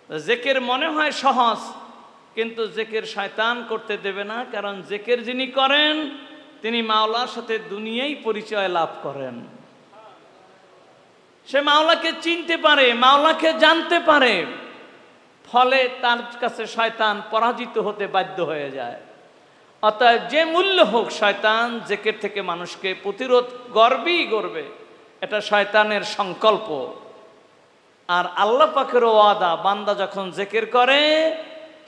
জিকির মনে হয় সহজ, কিন্তু জিকির শয়তান করতে দেবে না। কারণ জিকির যিনি করেন তিনি মাওলার সাথে দুনিয়ায় পরিচয় লাভ করেন। সে মাওলাকে চিনতে পারে, মাওলাকে জানতে পারে, ফলে তার কাছে শয়তান পরাজিত হতে বাধ্য হয়ে যায়। অতএব যে মূল্য হোক শয়তান জিকির থেকে মানুষকে প্রতিরোধ করবেই করবে, এটা শয়তানের সংকল্প। আর আল্লাহ পাকের ওয়াদা, বান্দা যখন জিকির করে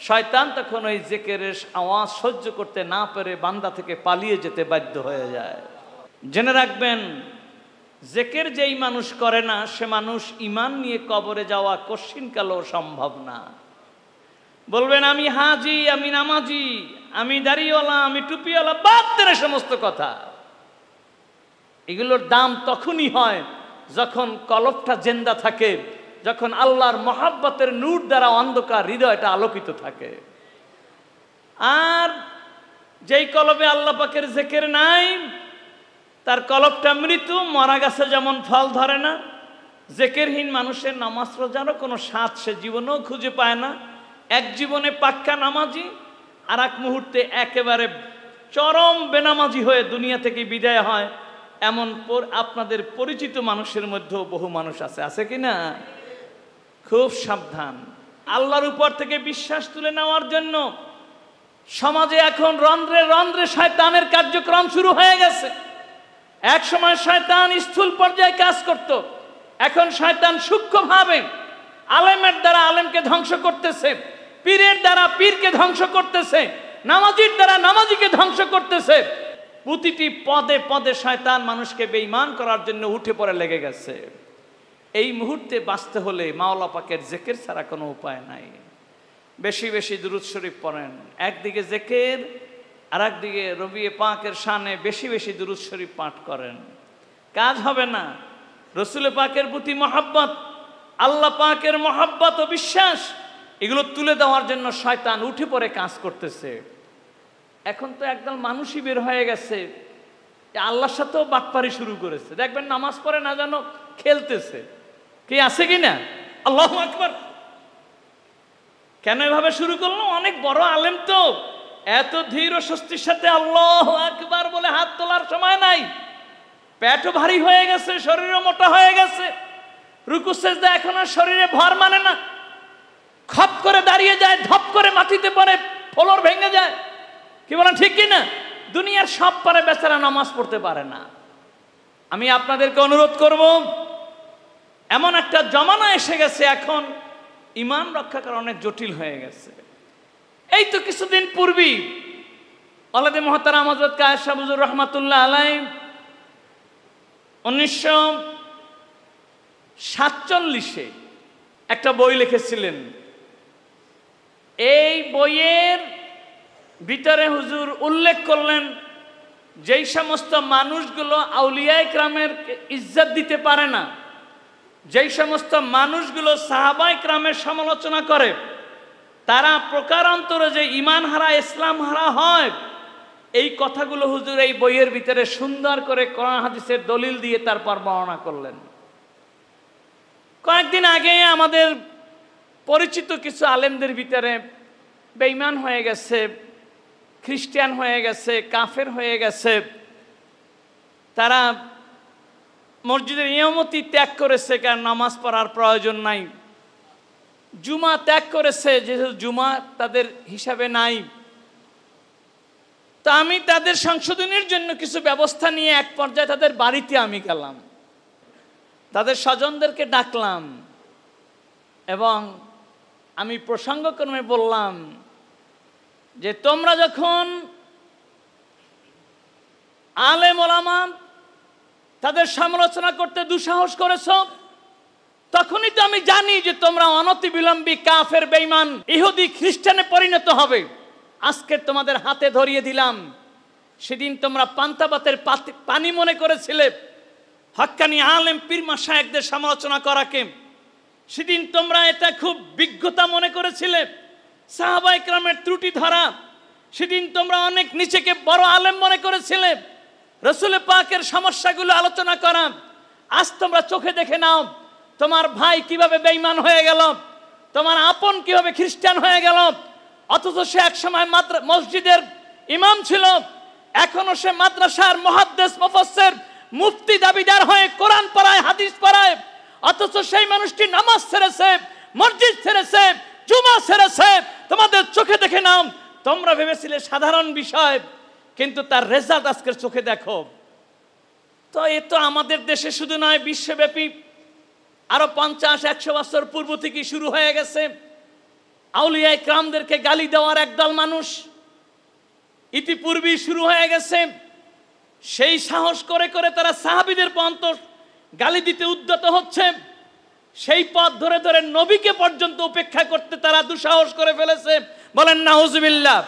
শয়তান তখন ওই জিকিরের আওয়াজ সহ্য করতে না পেরে বান্দা থেকে পালিয়ে যেতে বাধ্য হয়ে যায়। জেনে রাখবেন, জিকির যেই মানুষ করে না সে মানুষ ঈমান নিয়ে কবরে যাওয়া কশিনকালেও সম্ভব না। বলবেন আমি হাজি, আমি নামাজি, আমি দাড়িওয়ালা, আমি টুপিওয়ালা, বাদ দেন সমস্ত কথা। এগুলোর দাম তখনই হয় যখন কলবটা জিন্দা থাকে, যখন আল্লাহর মহাব্বতের নূর দ্বারা অন্ধকার হৃদয়টা আলোকিত থাকে। আর যেই কলবে আল্লাহ পাকের জিকির নাই তার কলবটা মৃত্যু, মরা গাছে যেমন ফল ধরে না, জিকিরহীন মানুষের নামাজ রোজারও কোনো স্বাদ সে জীবনেও খুঁজে পায় না। এক জীবনে পাক্কা নামাজি, আর এক মুহূর্তে একেবারে চরম বেনামাজি হয়ে দুনিয়া থেকে বিদায় হয়। এমন আপনাদের পরিচিত মানুষের মধ্যেও বহু মানুষ আছে কি না? খুব সাবধান। আল্লাহর উপর থেকে বিশ্বাস তুলে নেওয়ার জন্য সমাজে এখন রন্ধ্রে রন্ধ্রে শয়তানের কার্যক্রম শুরু হয়ে গেছে। এক সময় শয়তান স্থূল পর্যায়ে কাজ করত, এখন শয়তান সূক্ষ্মভাবে আলেমের দ্বারা আলেমকে ধ্বংস করতেছে, পীরের দ্বারা পীরকে ধ্বংস করতেছে, নামাজির দ্বারা নামাজিকে ধ্বংস করতেছে। প্রতিটি পদে পদে শয়তান মানুষকে বেঈমান করার জন্য উঠে পড়ে লেগে গেছে। এই মুহূর্তে বাঁচতে হলে মাওলা পাকের জিকির ছাড়া কোনো উপায় নাই। বেশি বেশি দুরূদ শরীফ পড়েন, একদিকে জিকির আর একদিকে রবি পাকের শানে বেশি বেশি দুরূদ শরীফ পাঠ করেন। কাজ হবে না। রসুল পাকের প্রতি মহাব্বত, আল্লাহ পাকের মহাব্বত ও বিশ্বাস, এগুলো তুলে দেওয়ার জন্য শয়তান উঠে পড়ে কাজ করতেছে। এখন তো একদল মানুষই বের হয়ে গেছে আল্লাহর সাথেও বাটপারি শুরু করেছে। দেখবেন নামাজ পড়ে না যেন খেলতেছে। কি আছে কি না? আল্লাহু আকবার। কেন এভাবে শুরু করলো? অনেক বড় আলেম তো, এত ধীর ও স্বস্তির সাথে আল্লাহু আকবার বলে হাত তোলার সময় নাই। পেটও ভারী হয়ে গেছে, শরীরও মোটা হয়ে গেছে, রুকু সেজদা এখন আর শরীরে ভর মানে না। খপ করে দাঁড়িয়ে যায়, ধপ করে মাটিতে পড়ে, ফ্লোর ভেঙে যায়। কি বলেন ঠিক কি না? দুনিয়ার সব পারে বেচারা নামাজ পড়তে পারে না। আমি আপনাদেরকে অনুরোধ করব, এমন একটা জমানা এসে গেছে এখন ঈমান রক্ষা করা অনেক জটিল হয়ে গেছে। এই তো কিছুদিন পূর্বেই ওলাদে মুহতারাম হযরত কায়েশা হুজুর রহমাতুল্লাহ আলাইহি 1947 একটা বই লিখেছিলেন। এই বইয়ের ভিতরে হুজুর উল্লেখ করলেন যেই সমস্ত মানুষগুলো আউলিয়া ইকরামের ইজ্জত দিতে পারে না, যেই সমস্ত মানুষগুলো সাহাবা ইকরামের সমালোচনা করে, তারা প্রকারান্তরে যে ঈমান হারা, ইসলাম হারা হয়। এই কথাগুলো হুজুর এই বইয়ের ভিতরে সুন্দর করে কোরআন হাদিসের দলিল দিয়ে তারপর বর্ণনা করলেন। কয়েকদিন আগে আমাদের পরিচিত কিছু আলেমদের ভিতরে বেঈমান হয়ে গেছে, খ্রিস্টান হয়ে গেছে, কাফের হয়ে গেছে। তারা মসজিদের ইমামতি ত্যাগ করেছে, কারণ নামাজ পড়ার প্রয়োজন নাই। জুমা ত্যাগ করেছে, যেহেতু জুমা তাদের হিসাবে নাই। তা আমি তাদের সংশোধনের জন্য কিছু ব্যবস্থা নিয়ে এক পর্যায়ে তাদের বাড়িতে আমি গেলাম, তাদের স্বজনদেরকে ডাকলাম এবং আমি প্রসঙ্গক্রমে বললাম যে তোমরা যখন আলেম ওলামা তাদের সমালোচনা করতে দুঃসাহস করেছ, তখনই তো আমি জানি যে তোমরা অনতিবিলম্বী কাফের, বেঈমান, ইহুদি, খ্রিস্টানে পরিণত হবে। আজকে তোমাদের হাতে ধরিয়ে দিলাম। সেদিন তোমরা পান্তাবাতের পানি মনে করেছিলে হক্কানি আলেম পীর মাশায়েখদের সমালোচনা করাকে। সেদিন তোমরা এটা খুব বিজ্ঞতা মনে করেছিলে সাহাবা ইকরামের ত্রুটি ধরা। সেদিন তোমরা অনেক নিচেকে বড় আলেম মনে করেছিলে রাসূল পাকের সমস্যাগুলো আলোচনা করা। আজ তোমরা চোখে দেখে নাও তোমার ভাই কিভাবে বেঈমান হয়ে গেল, তোমার আপন কিভাবে খ্রিস্টান হয়ে গেল, অথচ সে একসময় মসজিদের ইমাম ছিল, এখনো সে মাদ্রাসার মুহাদ্দিস মুফাসসির মুফতি দাবিদার হয়ে কোরআন পড়ায়, হাদিস পড়ায়, অথচ সেই মানুষটি নামাজ ছেড়েছে, মসজিদ ছেড়েছে, জুমা ছেড়েছে। তোমাদের চোখে দেখে নাও, তোমরা ভেবেছিলে সাধারণ বিষয়, কিন্তু তার রেজাল্ট আজকের চোখে দেখো। তো এ তো আমাদের দেশে শুধু নয়, বিশ্বব্যাপী আরো 50-100 বছর পূর্ব থেকে শুরু হয়ে গেছে। আউলিয়া ইকরামদেরকে গালি দেওয়ার একদল মানুষ ইতিপূর্বেই শুরু হয়ে গেছে। সেই সাহস করে করে তারা সাহাবীদের পর্যন্ত গালি দিতে উদ্যত হচ্ছে। সেই পথ ধরে ধরে নবীকে পর্যন্ত উপেক্ষা করতে তারা দুঃসাহস করে ফেলেছে। বলেন নাউজুবিল্লাহ।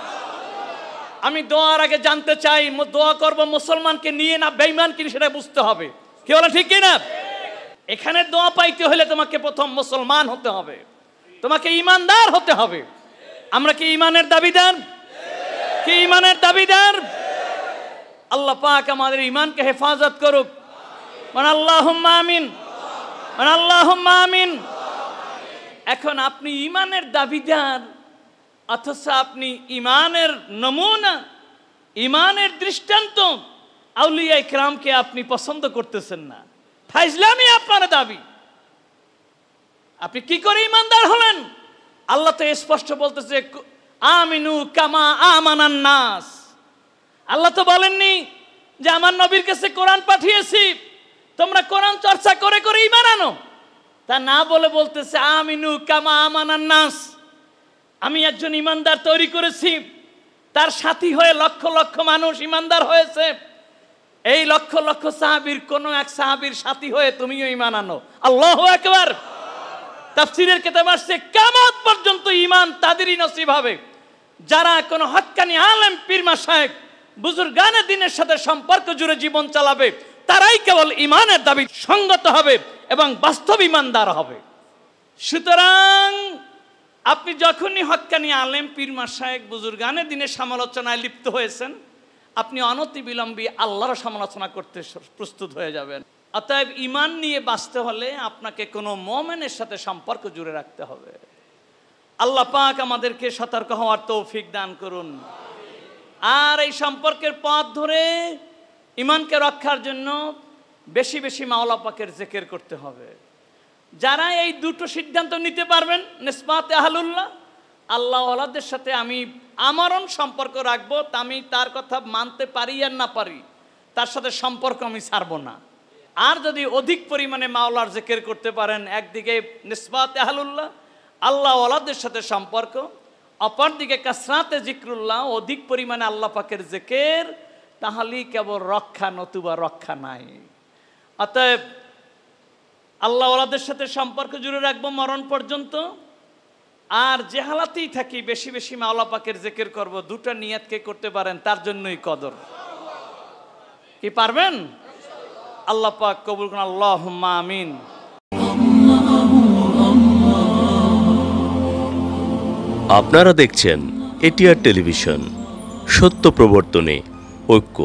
আমি দোয়ার আগে জানতে চাই, দোয়া করব মুসলমানকে নিয়ে না বেঈমানকে নিয়ে, সেটা বুঝতে হবে। কি বলেন, ঠিক কি না? এখানে দোয়া পাইতে হলে তোমাকে প্রথম মুসলমান হতে হবে, তোমাকে ঈমানদার হতে হবে। আমরা কি ঈমানের দাবিদার? কি ঈমানের দাবিদার? আল্লাহ পাক আমাদের ঈমানকে হেফাজত করুক। মানে আল্লাহুম্মা আমিন, মানে আল্লাহুম্মা আমিন। এখন আপনি ঈমানের দাবিদার, অথচ আপনি ঈমানের নমুনা, ঈমানের দৃষ্টান্ত আউলিয়া ইকরামকে আপনি পছন্দ করতেছেন না। ফাইজলামি আপনার দাবি। আপনি কি করে ঈমানদার হলেন? আল্লাহ তো স্পষ্ট বলতেছে, আমিনু কামা আমানান নাস। আল্লাহ তো বলেননি যে আমার নবীর কাছে কোরআন পাঠিয়েছি, তোমরা কোরআন চর্চা করে করে ঈমান আনো। তা না বলে বলতেছে আমিনু কামা আমানান নাস। আমি একজন ঈমানদার তৈরি করেছি, তার সাথী হয়ে লক্ষ লক্ষ মানুষ ঈমানদার হয়েছে। এই লক্ষ লক্ষ সাহাবীর কোন এক সাহাবীর সাথী হয়ে তুমিও ঈমান আনো। আল্লাহু আকবার। তাফসীরের কিতাব আসছে, কিয়ামত পর্যন্ত ঈমান তাদেরই নসিব হবে যারা কোন হক্কানি আলেম, পীর মাশায়েখ, বুজুর্গানে দ্বীনের সাথে সম্পর্ক জুড়ে জীবন চালাবে। তারাই কেবল ঈমানের দাবি সঙ্গত হবে এবং বাস্তব ঈমানদার হবে। সুতরাং আপনি যখনই হক্কানি আলেম, পীর মাশায়েখ, বুজুর্গানে দ্বীনের সমালোচনায় লিপ্ত হয়েছেন, আপনি অনতিবিলম্বে আল্লাহর সমালোচনা করতে প্রস্তুত হয়ে যাবেন। অতএব ঈমান নিয়ে বাঁচতে হলে আপনাকে কোনো মুমিনের সাথে সম্পর্ক জুড়ে রাখতে হবে। আল্লাহ পাক আমাদেরকে সতর্ক হওয়ার তৌফিক দান করুন। আর এই সম্পর্কের পথ ধরে ঈমানকে রক্ষার জন্য বেশি বেশি মাওলা পাকের জিকির করতে হবে। যারা এই দুটো সিদ্ধান্ত নিতে পারবেন, নিসবাতে আহলুল্লাহ, আল্লাহ ওয়ালাদের সাথে আমি আমরণ সম্পর্ক রাখবো, আমি তার কথা মানতে পারি আর না পারি, তার সাথে সম্পর্ক আমি ছাড়বো না। আর যদি অধিক পরিমাণে মাওলার জিকির করতে পারেন, একদিকে নিসবাতে আহলুল্লাহ, আল্লাহ ওয়ালাদের সাথে সম্পর্ক, অপরদিকে কাসরাতে জিক্রুল্লাহ, অধিক পরিমাণে আল্লাহ পাকের জিকির, তাহলেই কেবল রক্ষা, নতুবা রক্ষা নাই। অতএব আল্লাহ ওয়ালাদের সাথে সম্পর্ক জুড়ে রাখবো মরণ পর্যন্ত। আর যে হালাতেই থাকি বেশি বেশি মাওলা পাকের জিকির করব। দুটা নিয়তকে করতে পারেন, তার জন্যই কদর। কি পারবেন? আল্লাহ পাক কবুল করুন। আল্লাহুম্মা আমিন। আপনারা দেখছেন এটিআর টেলিভিশন, সত্য প্রবর্তনে ঐক্য।